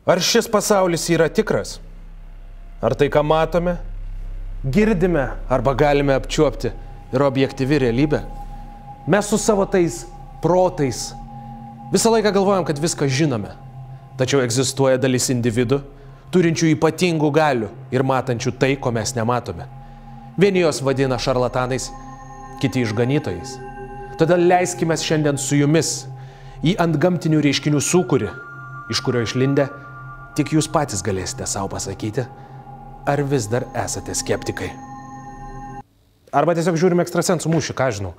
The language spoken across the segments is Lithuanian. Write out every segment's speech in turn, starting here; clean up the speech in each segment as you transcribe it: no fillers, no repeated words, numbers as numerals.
Ar šis pasaulis yra tikras? Ar tai, ką matome, girdime arba galime apčiuopti, yra objektyvi realybė? Mes su savo tais protais visą laiką galvojam, kad viską žinome. Tačiau egzistuoja dalis individų, turinčių ypatingų galių ir matančių tai, ko mes nematome. Vieni jos vadina šarlatanais, kiti išganytojais. Todėl leiskime šiandien su jumis į antgamtinių reiškinių sūkurį, iš kurio išlindę tik jūs patys galėsite savo pasakyti, ar vis dar esate skeptikai. Arba tiesiog žiūrime ekstrasensų mūšį, ką žinau.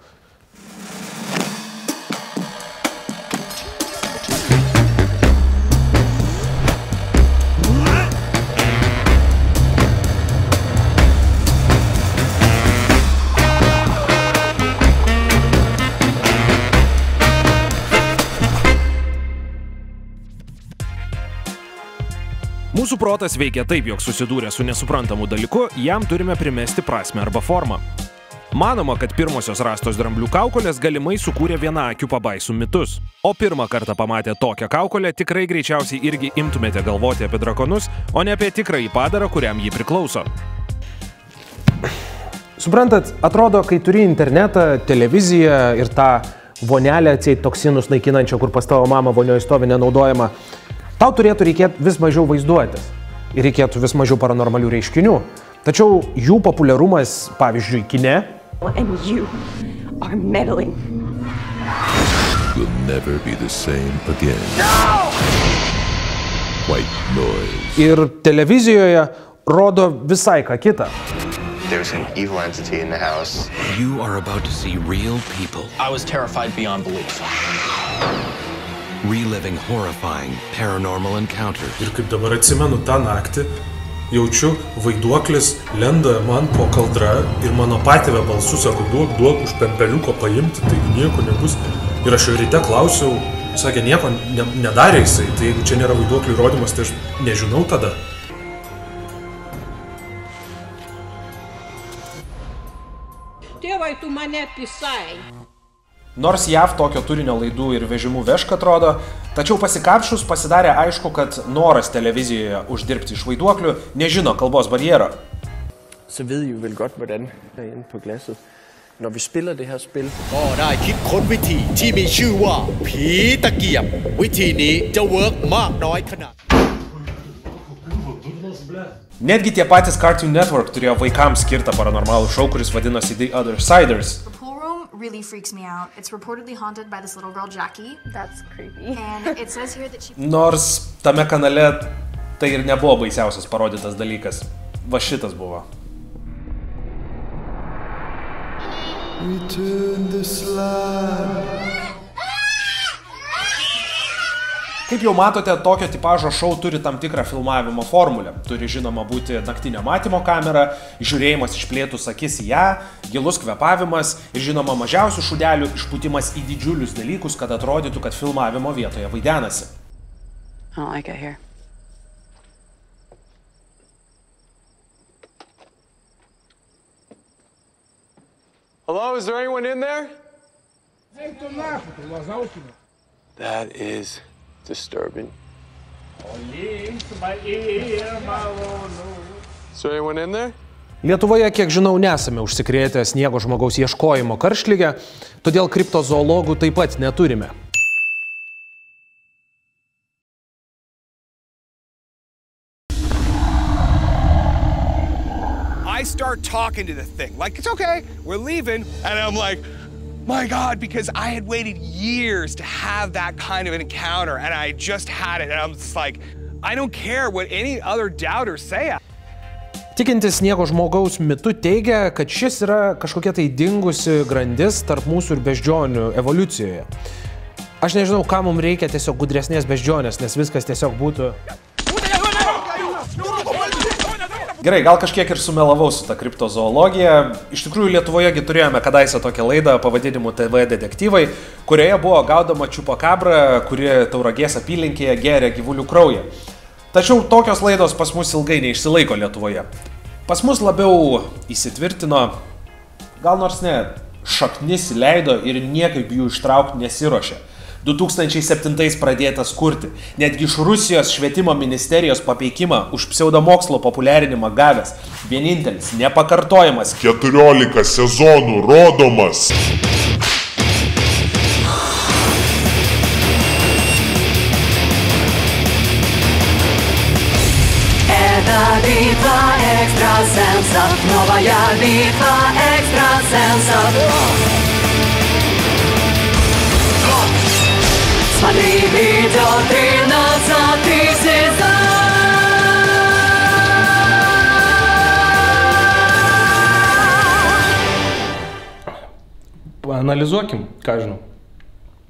Mūsų protas veikia taip, jog susidūrę su nesuprantamu dalyku, jam turime primesti prasmę arba formą. Manoma, kad pirmosios rastos dramblių kaukolės galimai sukūrė vienaakių pabaisų mitus. O pirmą kartą pamatę tokią kaukolę, tikrai greičiausiai irgi imtumėte galvoti apie drakonus, o ne apie tikrąjį padarą, kuriam jį priklauso. Suprantat, atrodo, kai turi internetą, televiziją ir tą vonelę atseit toksinus naikinančią, kur pas tavo mama vonioje stovi nenaudojama, tau turėtų reikėti vis mažiau vaizduotės ir reikėtų vis mažiau paranormalių reiškinių. Tačiau jų populiarumas, pavyzdžiui, kine, And you are meddling. Will never be the same again. No! White noise. ir televizijoje rodo visai ką kitą. There's an evil entity in the house. You are about to see real people. I was terrified beyond belief. Reliving horrifying paranormal encounters. Ir kaip dabar atsimenu tą naktį, jaučiu, vaiduoklis lenda man po kaldra ir mano patėvė balsu sako, duok už pempeliuko paimti, tai nieko nebus. Ir aš ryte klausiau, sakė, nieko nedarė jisai, tai jeigu čia nėra vaiduoklių įrodymas, tai aš nežinau tada. Tėvai, tu mane pisai. Nors JAV tokio turinio laidų ir vežimų veška atrodo, tačiau pasikapšus pasidarė aišku, kad noras televizijoje uždirbti iš vaiduoklių nežino kalbos barjero. Så ved I jo vel godt, hvordan der er inde på glasset, når vi spiller det her spil. ก็ได้คิดค้นวิธีที่มีชื่อว่าผีตะเกียบวิธีนี้จะเวิร์กมากน้อยขนาด Netgi tie patys Cartoon Network turėjo vaikams skirtą paranormalų šou, kuris vadinosi The Othersiders. Really freaks me out. It's reportedly haunted by this little girl Jackie. That's creepy. And it says here that she Nors tame kanale tai ir nebuvo baisiausias parodytas dalykas. Va šitas buvo. Kaip jau matote, tokio tipažo šou turi tam tikrą filmavimo formulę. Turi žinoma būti naktinio matymo kamera, žiūrėjimas išplėtus akis į ją, gilus kvėpavimas ir žinoma mažiausių šūdelių išpūtimas į didžiulius dalykus, kad atrodytų, kad filmavimo vietoje vaidenasi. I don't like it here. Hello, is there anyone in there? That is disturbing. Is there anyone in there? Lietuvoje, kiek žinau, nesame užsikrėtę sniego žmogaus ieškojimo karštligę, todėl kriptozoologų taip pat neturime. I start talking to the thing, like, it's okay, we're leaving, and I'm like, my God, because I had waited years to have that kind of an encounter, and I just had it, and I'm just like, I don't care what any other doubters say. Tikintis sniego žmogaus mitu teigia, kad šis yra kažkokia tai dingusi grandis tarp mūsų ir beždžionių evoliucijoje. Aš nežinau, ką mums reikia tiesiog gudresnės beždžionės, nes viskas tiesiog būtų... Gerai, gal kažkiek ir sumelavau su ta kriptozoologija. Iš tikrųjų, Lietuvoje turėjome kadaise tokią laidą pavadinimu TV detektyvai, kurioje buvo gaudoma čupakabra, kuri Tauragės apylinkėje gėrė gyvulių kraują. Tačiau tokios laidos pas mus ilgai neišsilaiko Lietuvoje. Pas mus labiau įsitvirtino, gal nors ne, šaknis įleido ir niekaip jų ištraukti nesiruošė. 2007 pradėtas kurti. Netgi iš Rusijos švietimo ministerijos papeikimą už pseudomokslo populiarinimą gavęs. Vienintelis, nepakartojamas. 14 sezonų rodomas. Битва экстрасенсов, новая битва экстрасенсов. Смотри видео 13-й сезон. Поанализуем, каждому.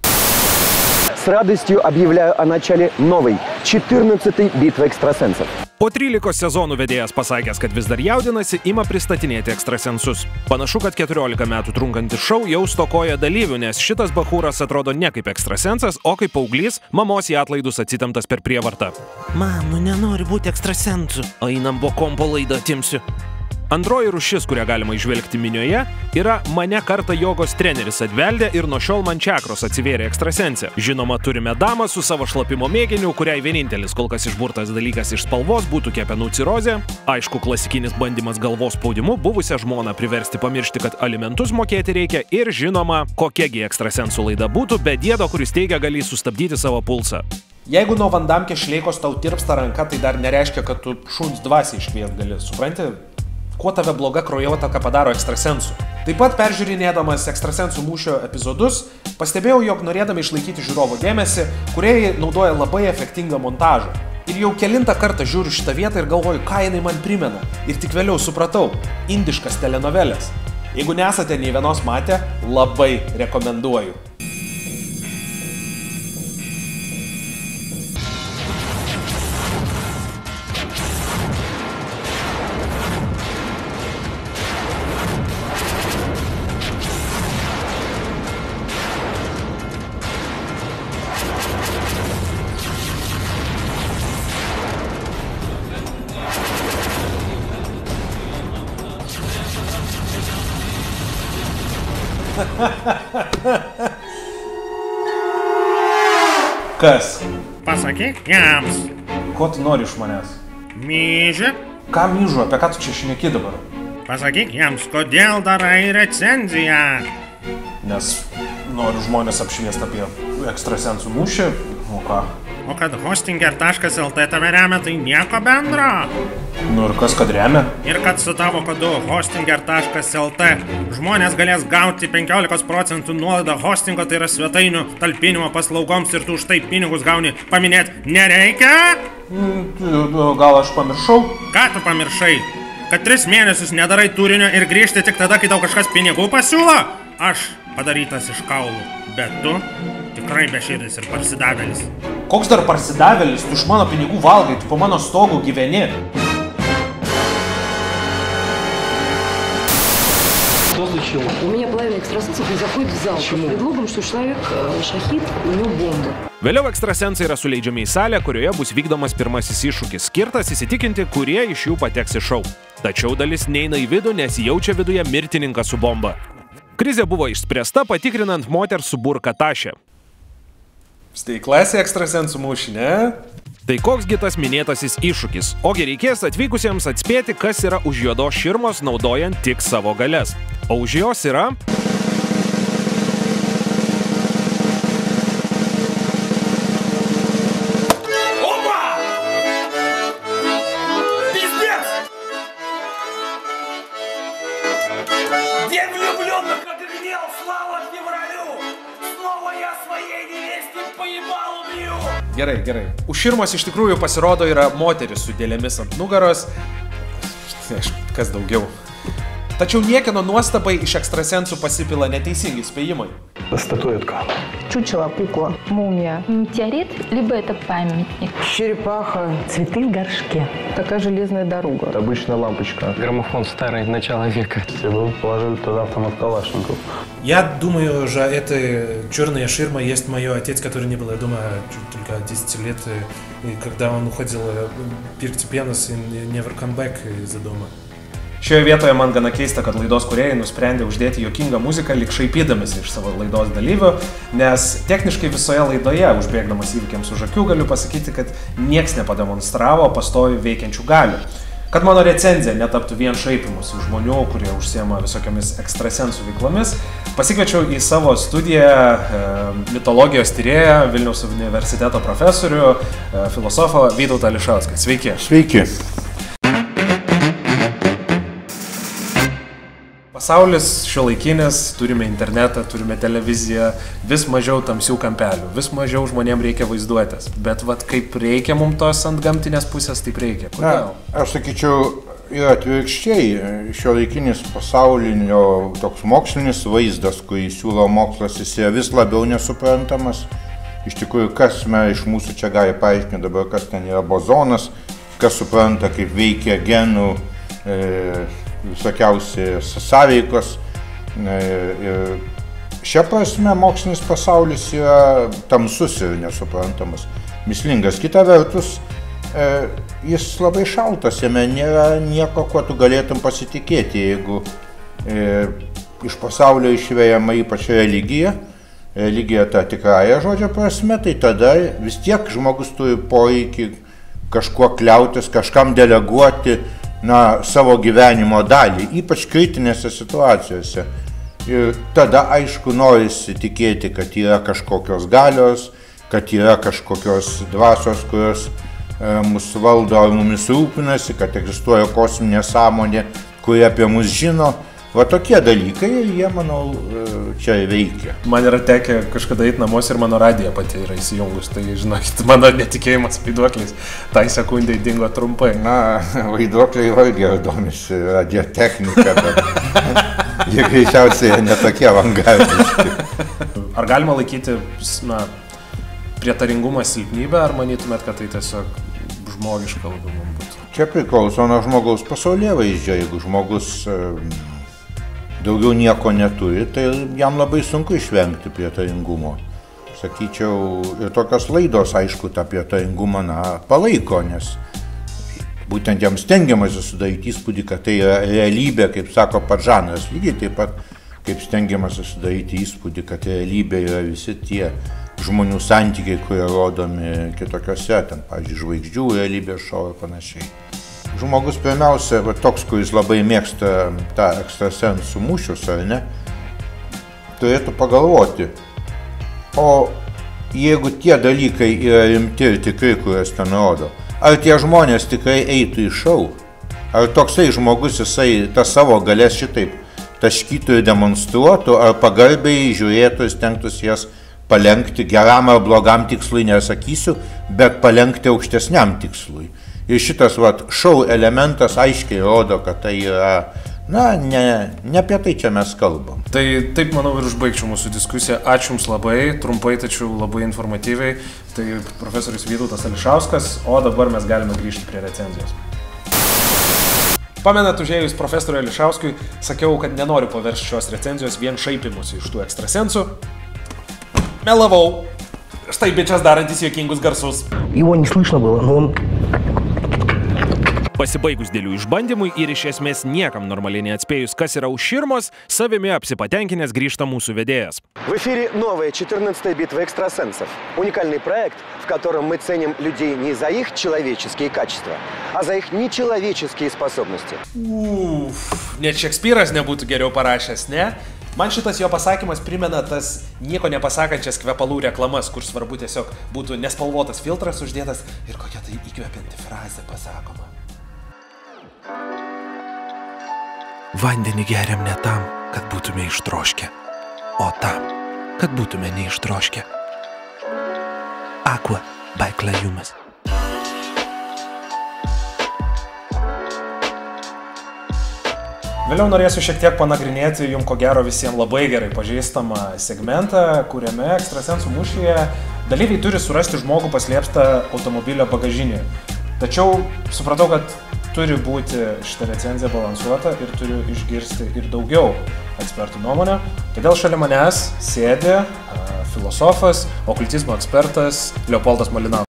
С радостью объявляю о начале новой, 14-й битвы экстрасенсов. Po 13 sezonų vedėjas pasakęs, kad vis dar jaudinasi, ima pristatinėti ekstrasensus. Panašu, kad 14 metų trunkantis šou jau stokoja dalyvių, nes šitas bachūras atrodo ne kaip ekstrasensas, o kaip paauglys, mamos į atlaidus atsitemptas per prievartą. Mam, nenoriu būti ekstrasensu, o einam bokom po laidą atimsiu. Antroji rūšis, kurią galima išvelgti minioje, yra mane kartą jogos treneris atveldė ir nuo šiol man čakros atsivėrė ekstrasensė. Žinoma, turime damą su savo šlapimo mėginiu, kuriai vienintelis kol kas išburtas dalykas iš spalvos būtų kepenų cirozė. Aišku, klasikinis bandymas galvos spaudimu buvusią žmoną priversti pamiršti, kad alimentus mokėti reikia ir žinoma, kokiagi ekstrasensų laida būtų be diedo, kuris teigia galį sustabdyti savo pulsą. Jeigu nuo vandamkės šleikos tau tirpsta ranka, tai dar nereiškia, kad tu šuns dvasiai iškviest gali, supranti? Kuo tave bloga kraujotaka padaro ekstrasensų. Taip pat peržiūrinėdamas ekstrasensų mūšio epizodus, pastebėjau, jog norėdami išlaikyti žiūrovo dėmesį, kūrėjai naudoja labai efektingą montažą. Ir jau kelintą kartą žiūriu šitą vietą ir galvoju, ką jinai man primena. Ir tik vėliau supratau, indiškas telenovelės. Jeigu nesate nei vienos matę, labai rekomenduoju. Kas? Pasakyk jiems. Ko tu nori iš manęs? Myži. Ką myžu? Apie ką tu čia šneki dabar? Pasakyk jiems, kodėl darai recenziją. Nes noriu žmonės apšviesti apie ekstrasensų mūšį. O ką? O kad hostinger.lt tave remia, tai nieko bendro. Nu ir kas, kad remia? Ir kad su tavo kodu hostinger.lt žmonės galės gauti 15% nuolaidą hostingo, tai yra svetainių talpinimo paslaugoms ir tu už tai pinigus gauni. Paminėti nereikia? Gal aš pamiršau? Ką tu pamiršai? Kad 3 mėnesius nedarai turinio ir grįžti tik tada, kai tau kažkas pinigų pasiūlo? Aš padarytas iš kaulų, bet tu tikrai beširdis ir parsidavėlis. Koks dar parsidavėlis? Tu iš mano pinigų valgai, tu po mano stogu gyveni. Что случилось? У меня половина экстрасенсов не заходит в зал. Почему? Под предлогом, что человек шахид, у него бомба. Vėliau ekstrasensai yra suleidžiami į salę, kurioje bus vykdomas pirmasis iššūkis, skirtas įsitikinti, kurie iš jų pateks į šou. Tačiau dalis neina į vidų, nes jaučia viduje mirtininką su bomba. Krizė buvo išspręsta patikrinant moters su burka tašę. Stay klasė ekstrasensų mūšį, ne? Tai koksgi tas minėtasis iššūkis? Ogi reikės atvykusiems atspėti, kas yra už juodos širmos, naudojant tik savo galias. O už jos yra... Gerai, gerai. Už širmos iš tikrųjų pasirodo yra moteris su dėlėmis ant nugaros. Kas daugiau. Tačiau niekino nuostabai iš ekstrasensų pasipila neteisingi spėjimai. Статуэтка. Чучело, кукла, мумия. Метеорит, либо это памятник. Черепаха. Цветы в горшке. Такая железная дорога. Это обычная лампочка. Граммофон старый, начала века. Вы положили туда автомат Калашников. Я думаю, что эта черная ширма есть мой отец, который не был, я думаю, только 10 лет. И когда он уходил, Pirkti pienas и Never Come Back из-за дома. Šioje vietoje man gana keista, kad laidos kūrėjai nusprendė uždėti juokingą muziką, lyg šaipydamasi iš savo laidos dalyvių, nes techniškai visoje laidoje, užbėgdamas įvykiams už akių, galiu pasakyti, kad nieks nepademonstravo pastoviai veikiančių galių. Kad mano recenzija netaptų vien šaipimus iš žmonių, kurie užsiema visokiamis ekstrasensų veiklomis, pasikviečiau į savo studiją mitologijos tyrėją, Vilniaus universiteto profesorių, filosofą Vytautą Ališauską. Sveiki. Sveiki. Pasaulis šiuolaikinis, turime internetą, turime televiziją, vis mažiau tamsių kampelių, vis mažiau žmonėms reikia vaizduotės. Bet vat kaip reikia mums tos antgamtinės pusės, taip reikia. Kodėl? Aš sakyčiau, yra atvirkščiai. Šiuolaikinis pasaulinio toks mokslinis vaizdas, kurį siūlo mokslas, jis yra vis labiau nesuprantamas. Iš tikrųjų, kas iš mūsų čia gali paaiškinti dabar, kas ten yra bozonas, kas supranta, kaip veikia genų, visokiausi sąveikos. Šia prasme mokslinis pasaulis yra tamsus ir nesuprantamas, mislingas. Kita vertus, jis labai šaltas, jame nėra nieko, kuo tu galėtum pasitikėti. Jeigu iš pasaulio išvejama ypač religija ta tikrąja žodžio prasme, tai tada vis tiek žmogus turi poreikį kažkuo kliautis, kažkam deleguoti savo gyvenimo dalį, ypač kritinėse situacijose. Ir tada, aišku, norisi tikėti, kad yra kažkokios galios, kad yra kažkokios dvasios, kurios mus valdo ar mumis rūpinasi, kad egzistuoja kosminė sąmonė, kuri apie mus žino. Va tokie dalykai ir jie, manau, čia veikia. Man yra tekę kažkada eiti namus ir mano radija pati yra įsijungus, tai žinokit, mano netikėjimas vaiduokliais tai sekundai dingo trumpai. Vaiduokliai vargiai domisi radiotechnika, bet jie greičiausiai netokie avangardiški. Ar galima laikyti prietaringumą silpnybę, ar manytumėt, kad tai tiesiog žmogiška labiau būtų? Čia priklauso nuo žmogaus pasaulėvaizdžio. Jeigu žmogus daugiau nieko neturi, tai jam labai sunku išvengti prietaringumo. Sakyčiau, ir tokios laidos, aišku, tą prietaringumą palaiko, nes būtent jam stengiamasi sudaryti įspūdį, kad tai yra realybė, kaip sako pats žanras, lygiai taip pat, kaip stengiamasi sudaryti įspūdį, kad realybė yra visi tie žmonių santykiai, kurie rodomi kitokiose, ten, pavyzdžiui, žvaigždžių realybės šou ir panašiai. Žmogus pirmiausia, toks, kuris labai mėgsta tą ekstrasensų mūšius, ar ne, turėtų pagalvoti, o jeigu tie dalykai yra rimti ir tikrai, kurias ten rodo, ar tie žmonės tikrai eitų į šou, ar toksai žmogus jisai tą savo galės šitaip taškytų ir demonstruotų, ar pagarbiai žiūrėtų ir stengtųsi jas palenkti geram ar blogam tikslui, nesakysiu, bet palenkti aukštesniam tikslui. Ir šitas šou elementas aiškiai rodo, kad tai yra, ne apie tai čia mes kalbam. Tai taip, manau, ir užbaigčiau mūsų diskusiją. Ačiū Jums labai, trumpai, tačiau labai informatyviai. Tai profesorius Vytautas Ališauskas, o dabar mes galime grįžti prie recenzijos. Pamenat, užėjus profesoriui Ališauskui, sakiau, kad nenoriu paversti šios recenzijos vien šaipimus iš tų ekstrasensų. Melavau. Štai bičias darantis juokingus garsus. Его не слышно было, но он... Pasibaigus dėlių išbandymui ir iš esmės niekam normaliai neatspėjus, kas yra už širmos, savimi apsipatenkinęs grįžta mūsų vedėjas. В эфире новая 14-я битва экстрасенсов. Уникальный проект, в котором мы ценим людей не за их человеческие качества, а за их нечеловеческие способности. Net Šekspyras nebūtų geriau parašęs, ne? Man šitas jo pasakymas primena tas nieko nepasakančias kvepalų reklamas, kur svarbu tiesiog būtų nespalvotas filtras uždėtas ir kokia tai įkvepianti frazė pasakoma. Vandenį geriam ne tam, kad būtume ištroškę, o tam, kad būtume neištroškę. Aqua by Klajumas. Vėliau norėsiu šiek tiek panagrinėti jums ko gero visiems labai gerai pažįstamą segmentą, kuriame ekstrasensų mūšyje dalyviai turi surasti žmogų paslėptą automobilio bagažinėje. Tačiau supratau, kad turi būti šitą recenziją balansuota ir turiu išgirsti ir daugiau ekspertų nuomonę. Todėl šalia manęs sėdi filosofas, okultizmo ekspertas Leopoldas Malinauskas.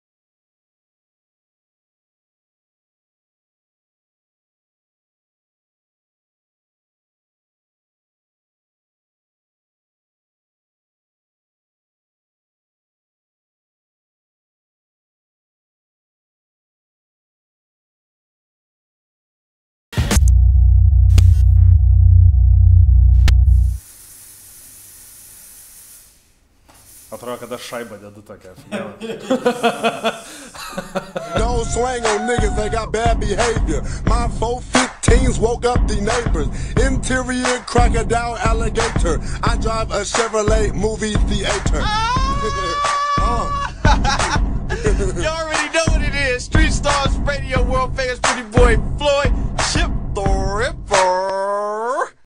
Atrodo, kad aš šaibą dedu tokią. Don't swing on niggas, they got bad behavior. My 415s woke up the neighbors. Interior crocodile alligator. I drive a Chevrolet movie theater. You already know what it is. Street Stars Radio, world famous pretty boy Floyd.